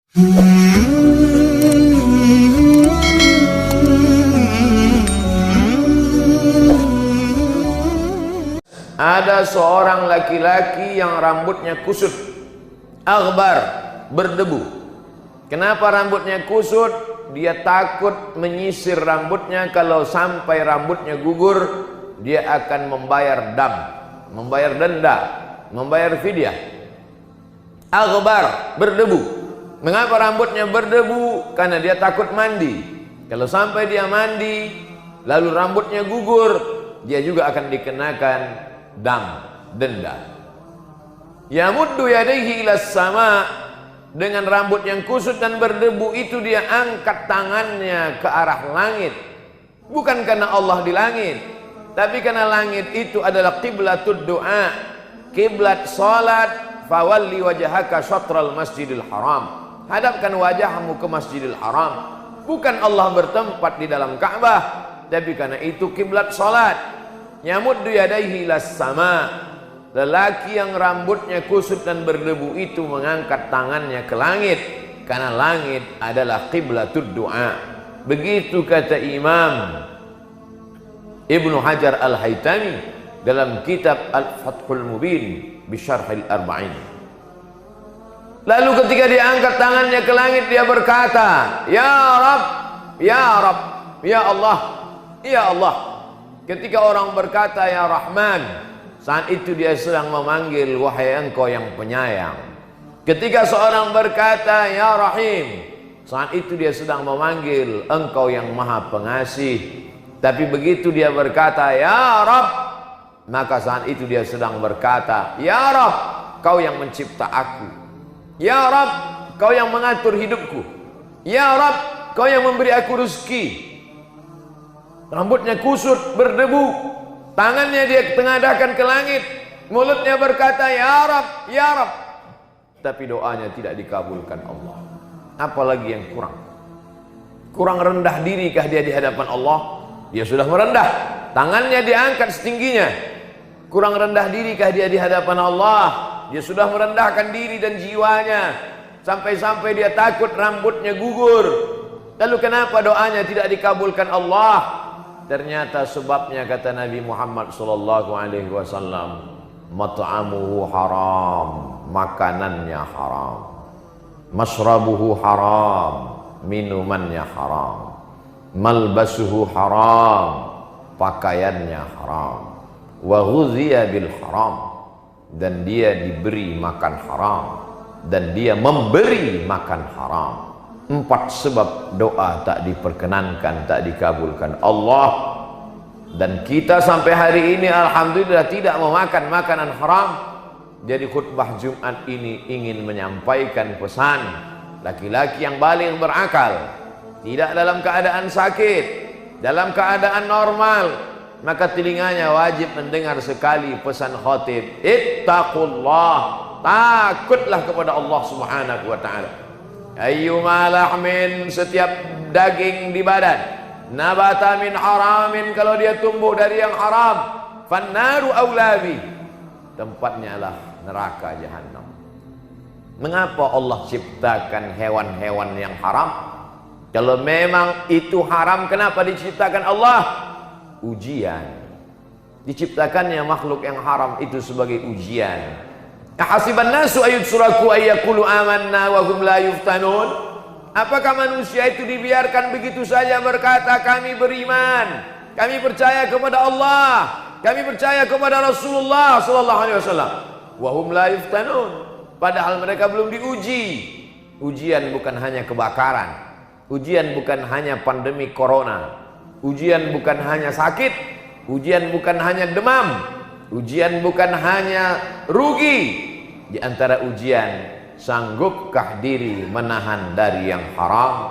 Ada seorang laki-laki yang rambutnya kusut, aghbar, berdebu. Kenapa rambutnya kusut? Dia takut menyisir rambutnya, kalau sampai rambutnya gugur, dia akan membayar dam, membayar denda, membayar fidyah. Aghbar, berdebu. Mengapa rambutnya berdebu? Karena dia takut mandi. Kalau sampai dia mandi lalu rambutnya gugur, dia juga akan dikenakan dam, denda. Yamuddu yadayhi ilas sama, dengan rambut yang kusut dan berdebu itu dia angkat tangannya ke arah langit. Bukan karena Allah di langit, tapi karena langit itu adalah qiblatud doa, kiblat salat. Fawalli wajhaka syatral masjidil haram, hadapkan wajahmu ke Masjidil Haram. Bukan Allah bertempat di dalam Ka'bah, tapi karena itu kiblat salat. Yamuddu yadayhi ilas sama, lelaki yang rambutnya kusut dan berdebu itu mengangkat tangannya ke langit, karena langit adalah qiblatud doa. Begitu kata Imam Ibnu Hajar Al-Haytami dalam kitab Al-Fathul Mubin bisyarhil arba'in. Lalu ketika dia angkat tangannya ke langit, dia berkata, Ya Rabb, Ya Rabb, Ya Allah, Ya Allah. Ketika orang berkata Ya Rahman, saat itu dia sedang memanggil wahai engkau yang penyayang. Ketika seorang berkata Ya Rahim, saat itu dia sedang memanggil engkau yang maha pengasih. Tapi begitu dia berkata Ya Rabb, maka saat itu dia sedang berkata Ya Rabb, kau yang mencipta aku. Ya Rabb, kau yang mengatur hidupku. Ya Rabb, kau yang memberi aku rezeki. Rambutnya kusut, berdebu, tangannya dia tengadahkan ke langit, mulutnya berkata Ya Rabb, Ya Rabb, tapi doanya tidak dikabulkan Allah. Apalagi yang kurang? Kurang rendah dirikah dia di hadapan Allah? Dia sudah merendah, tangannya diangkat setingginya. Kurang rendah dirikah dia di hadapan Allah? Dia sudah merendahkan diri dan jiwanya, sampai-sampai dia takut rambutnya gugur. Lalu kenapa doanya tidak dikabulkan Allah? Ternyata sebabnya kata Nabi Muhammad SAW, mat'amuhu haram, makanannya haram. Masrabuhu haram, minumannya haram. Malbasuhu haram, pakaiannya haram. Wa ghudhiya bil haram, dan dia diberi makan haram, dan dia memberi makan haram. 4 sebab doa tak diperkenankan, tak dikabulkan Allah. Dan kita sampai hari ini alhamdulillah tidak memakan makanan haram. Jadi khutbah Jumat ini ingin menyampaikan pesan laki-laki yang baligh berakal, tidak dalam keadaan sakit, dalam keadaan normal, maka telinganya wajib mendengar sekali pesan khatib. Ittaqullah, takutlah kepada Allah Subhanahu wa taala. Ayyuma lahmin, setiap daging di badan, nabata min haramin, kalau dia tumbuh dari yang haram, fannaru aulabi, tempatnya lah neraka jahanam. Mengapa Allah ciptakan hewan-hewan yang haram? Kalau memang itu haram, kenapa diciptakan Allah? Ujian. Diciptakannya makhluk yang haram itu sebagai ujian. Ahasiban nasu ayyutsraku ayyaqulu amanna wa hum la yuftanun? Apakah manusia itu dibiarkan begitu saja berkata kami beriman, kami percaya kepada Allah, kami percaya kepada Rasulullah sallallahu alaihi wasallam, wa hum la yuftanun, padahal mereka belum diuji. Ujian bukan hanya kebakaran, ujian bukan hanya pandemi corona, ujian bukan hanya sakit, ujian bukan hanya demam, ujian bukan hanya rugi. Di antara ujian, sanggupkah diri menahan dari yang haram?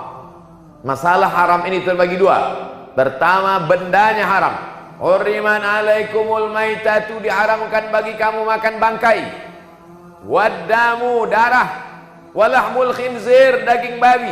Masalah haram ini terbagi 2. Pertama, bendanya haram. Hurriman alaikumul maitatu, diharamkan bagi kamu makan bangkai. Waddamu, darah. Walahmul khinzir, daging babi.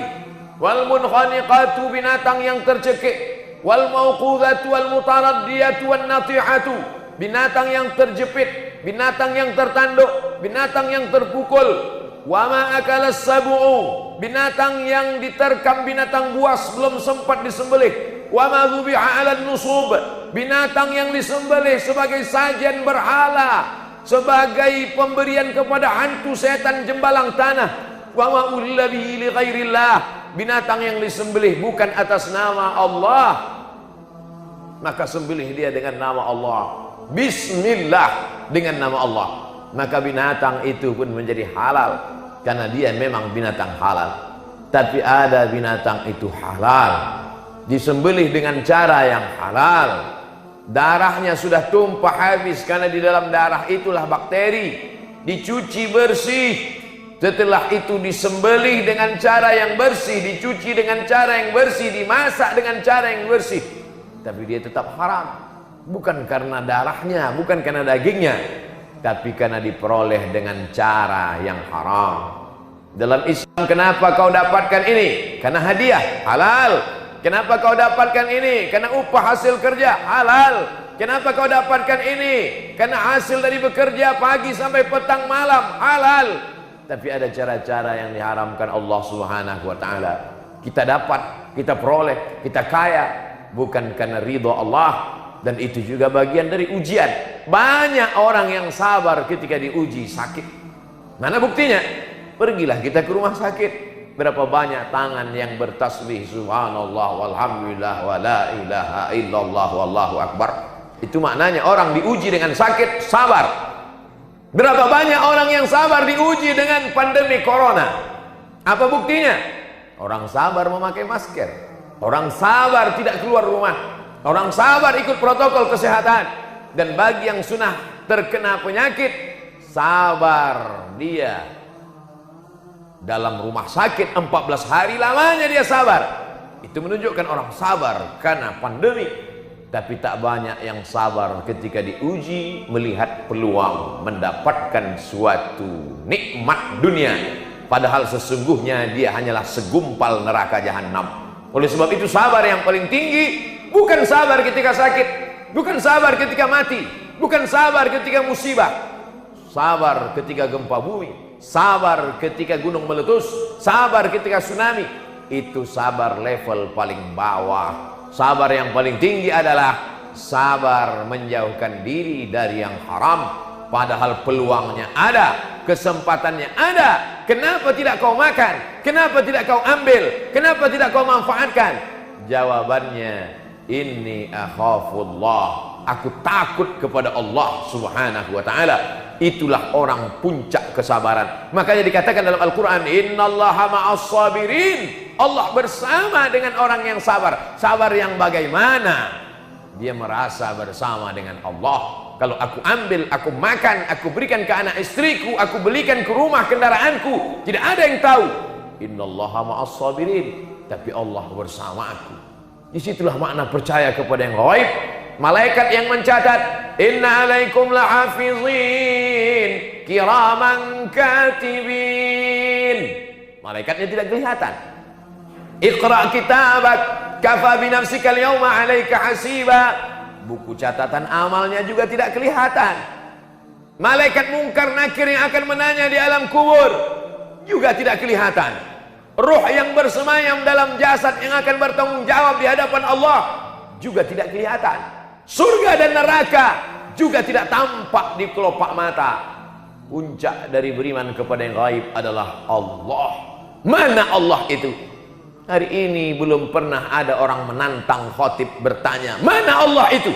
Wal munkhaniqatu, binatang yang tercekik. Wal mauqudhatu wal mutaraddiyatu wan natihatu, binatang yang terjepit, binatang yang tertanduk, binatang yang terpukul. Wa ma akalas sab'u, binatang yang diterkam binatang buas belum sempat disembelih. Wa ma dzubiha 'alan nusub, binatang yang disembelih sebagai sajian berhala, sebagai pemberian kepada hantu setan jembalang tanah. Wa ma uhilla bihi li ghairillah, binatang yang disembelih bukan atas nama Allah, maka sembelih dia dengan nama Allah. Bismillah, dengan nama Allah, maka binatang itu pun menjadi halal karena dia memang binatang halal. Tapi ada binatang itu halal disembelih dengan cara yang halal, darahnya sudah tumpah habis karena di dalam darah itulah bakteri, dicuci bersih, setelah itu disembelih dengan cara yang bersih, dicuci dengan cara yang bersih, dimasak dengan cara yang bersih, tapi dia tetap haram, bukan karena darahnya, bukan karena dagingnya, tapi karena diperoleh dengan cara yang haram. Dalam Islam, kenapa kau dapatkan ini? Karena hadiah, halal. Kenapa kau dapatkan ini? Karena upah hasil kerja, halal. Kenapa kau dapatkan ini? Karena hasil dari bekerja pagi sampai petang malam, halal. Tapi ada cara-cara yang diharamkan Allah Subhanahu wa ta'ala. Kita dapat, kita peroleh, kita kaya, bukan karena ridho Allah. Dan itu juga bagian dari ujian. Banyak orang yang sabar ketika diuji sakit. Mana buktinya? Pergilah kita ke rumah sakit. Berapa banyak tangan yang bertasbih subhanallah walhamdulillah wa la ilaha illallah wallahu akbar. Itu maknanya orang diuji dengan sakit, sabar. Berapa banyak orang yang sabar diuji dengan pandemi corona. Apa buktinya? Orang sabar memakai masker, orang sabar tidak keluar rumah, orang sabar ikut protokol kesehatan. Dan bagi yang sudah terkena penyakit, sabar dia dalam rumah sakit 14 hari lamanya dia sabar. Itu menunjukkan orang sabar karena pandemi. Tapi tak banyak yang sabar ketika diuji, melihat peluang mendapatkan suatu nikmat dunia, padahal sesungguhnya dia hanyalah segumpal neraka jahanam. Oleh sebab itu sabar yang paling tinggi bukan sabar ketika sakit, bukan sabar ketika mati, bukan sabar ketika musibah. Sabar ketika gempa bumi, sabar ketika gunung meletus, sabar ketika tsunami. Itu sabar level paling bawah. Sabar yang paling tinggi adalah sabar menjauhkan diri dari yang haram, padahal peluangnya ada, kesempatannya ada. Kenapa tidak kau makan? Kenapa tidak kau ambil? Kenapa tidak kau manfaatkan? Jawabannya, inni akhafullah, aku takut kepada Allah Subhanahu wa ta'ala. Itulah orang puncak kesabaran. Makanya dikatakan dalam Al-Quran, innallaha ma'as sabirin, Allah bersama dengan orang yang sabar. Sabar yang bagaimana? Dia merasa bersama dengan Allah. Kalau aku ambil, aku makan, aku berikan ke anak istriku, aku belikan ke rumah kendaraanku, tidak ada yang tahu. Innallaha ma'as sabirin, tapi Allah bersama aku. Disitulah makna percaya kepada yang gaib. Malaikat yang mencatat, inna alaikum lahafizin kiraman katibin. Malaikatnya tidak kelihatan. Iqra kitabak kafa binafsika al-yawma alaika hasiba. Buku catatan amalnya juga tidak kelihatan. Malaikat mungkar nakir yang akan menanya di alam kubur juga tidak kelihatan. Ruh yang bersemayam dalam jasad yang akan bertanggung jawab di hadapan Allah juga tidak kelihatan. Surga dan neraka juga tidak tampak di kelopak mata. Puncak dari beriman kepada yang gaib adalah Allah. Mana Allah itu? Hari ini belum pernah ada orang menantang khatib bertanya, mana Allah itu?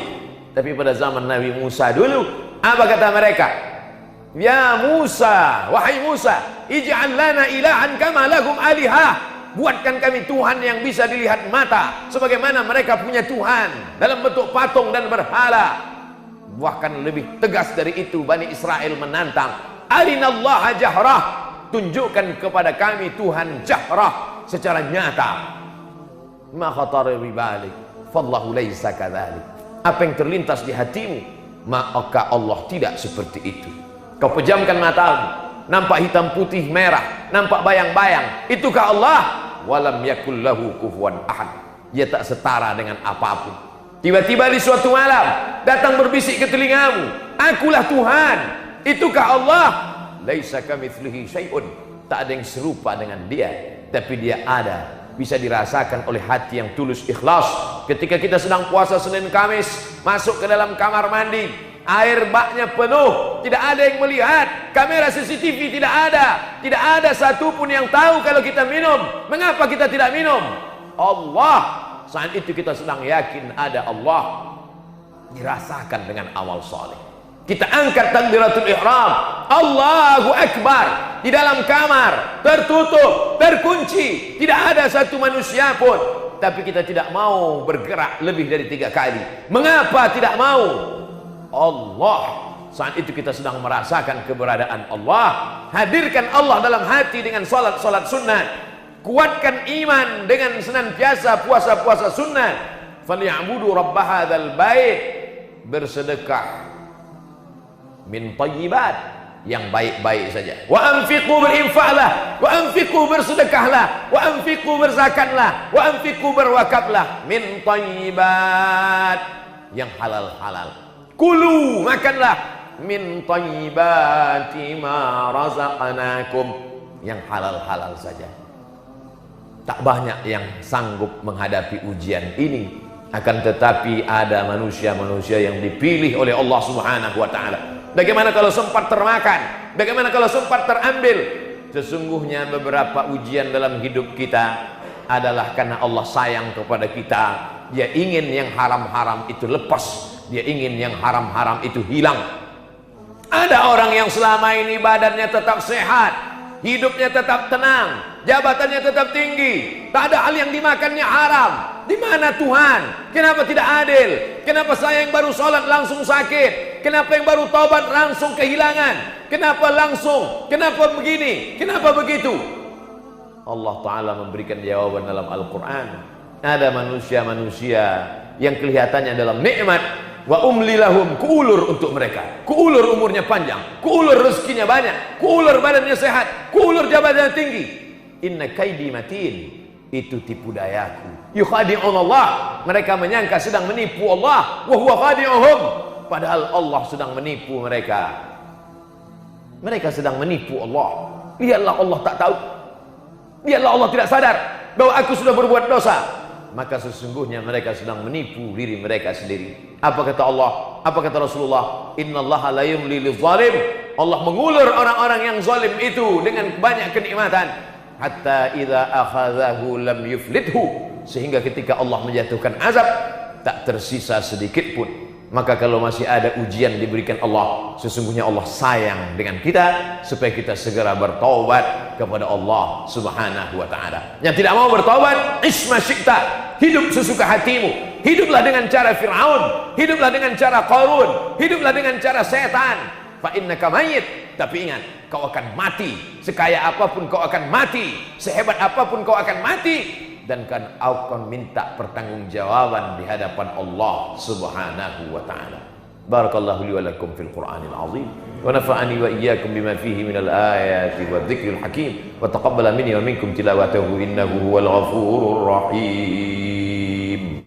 Tapi pada zaman Nabi Musa dulu, apa kata mereka? Ya Musa, wahai Musa, ij'al lana ilahan kama lahum alihah. Buatkan kami Tuhan yang bisa dilihat mata, sebagaimana mereka punya Tuhan dalam bentuk patung dan berhala. Bahkan lebih tegas dari itu, Bani Israel menantang, arinallaha jahrah, tunjukkan kepada kami Tuhan jahrah, secara nyata. Ma khatara bi balik, fallahu laisa kadzalik. Apa yang terlintas di hatimu, maka Allah tidak seperti itu. Kau pejamkan matamu, nampak hitam putih merah, nampak bayang-bayang, itukah Allah? Walam yakul lahu kufuwan ahad. Dia tak setara dengan apapun. Tiba-tiba di suatu malam datang berbisik ke telingamu, akulah Tuhan, itukah Allah? Laisa kamitslihi syai'un. tak ada yang serupa dengan dia, tapi dia ada, bisa dirasakan oleh hati yang tulus ikhlas. Ketika kita sedang puasa Senin Kamis, masuk ke dalam kamar mandi, air baknya penuh, tidak ada yang melihat, kamera CCTV tidak ada satupun yang tahu kalau kita minum. Mengapa kita tidak minum? Allah, saat itu kita sedang yakin ada Allah, dirasakan dengan amal soleh. Kita angkat takbiratul ihram, Allahu Akbar, di dalam kamar, tertutup, terkunci, tidak ada satu manusia pun, tapi kita tidak mau bergerak lebih dari 3 kali. Mengapa tidak mau? Allah, saat itu kita sedang merasakan keberadaan Allah. Hadirkan Allah dalam hati dengan salat sunnah, kuatkan iman dengan senantiasa puasa sunnah. Falyabudu rabb hadzal bait, bersedekah min thayyibat, yang baik-baik saja. Wa anfiqu, berinfaklah, wa anfiqu, bersedekahlah, wa anfiqu, berzakatlah, wa anfiqu, berwakaflah, min thayyibat, yang halal-halal. Kulu, makanlah, min thayyibati ma razaqnakum, yang halal-halal saja. Tak banyak yang sanggup menghadapi ujian ini, akan tetapi ada manusia-manusia yang dipilih oleh Allah Subhanahu wa taala. Bagaimana kalau sempat termakan? Bagaimana kalau sempat terambil? Sesungguhnya beberapa ujian dalam hidup kita adalah karena Allah sayang kepada kita. Dia ingin yang haram-haram itu lepas, dia ingin yang haram-haram itu hilang. Ada orang yang selama ini badannya tetap sehat, hidupnya tetap tenang, jabatannya tetap tinggi, tak ada hal yang dimakannya haram. Di mana Tuhan? Kenapa tidak adil? Kenapa saya yang baru sholat langsung sakit? Kenapa yang baru taubat langsung kehilangan? Kenapa langsung? Kenapa begini? Kenapa begitu? Allah Ta'ala memberikan jawaban dalam Al-Quran. Ada manusia-manusia yang kelihatannya dalam nikmat, wa umli lahum, kuulur untuk mereka, kuulur umurnya panjang, kuulur rezekinya banyak, kuulur badannya sehat, kuulur jabatannya tinggi. Inna kaidi matin, itu tipu dayaku. Yukhadi'un Allah, mereka menyangka sedang menipu Allah, wa huwa khadi'uhum, padahal Allah sedang menipu mereka. Mereka sedang menipu Allah. Lihatlah Allah tak tahu, lihatlah Allah tidak sadar bahwa aku sudah berbuat dosa. Maka sesungguhnya mereka sedang menipu diri mereka sendiri. Apa kata Allah? Apa kata Rasulullah? Innallaha la yumli lidh-dhalim. Allah mengulur orang-orang yang zalim itu dengan banyak kenikmatan. Hatta idza akhadhahu lam yuflithu, sehingga ketika Allah menjatuhkan azab tak tersisa sedikit pun. Maka kalau masih ada ujian diberikan Allah, sesungguhnya Allah sayang dengan kita supaya kita segera bertaubat kepada Allah Subhanahu wa taala. Yang tidak mau bertaubat, isma syi'ta, hidup sesuka hatimu. Hiduplah dengan cara Fir'aun, hiduplah dengan cara Qarun, hiduplah dengan cara setan. Fa innaka mayyit, tapi ingat, kau akan mati. Sekaya apapun kau akan mati, sehebat apapun kau akan mati, dan kan akan minta pertanggungjawaban di hadapan Allah Subhanahu wa taala. Barakallahu li wa lakum fil Qur'anil azim, wa nafa'ani wa iyyakum bima fihi minal ayati wadh-dhikril hakim, wa taqabbala minni wa minkum tilawatahu innahu huwal ghafurur rahim.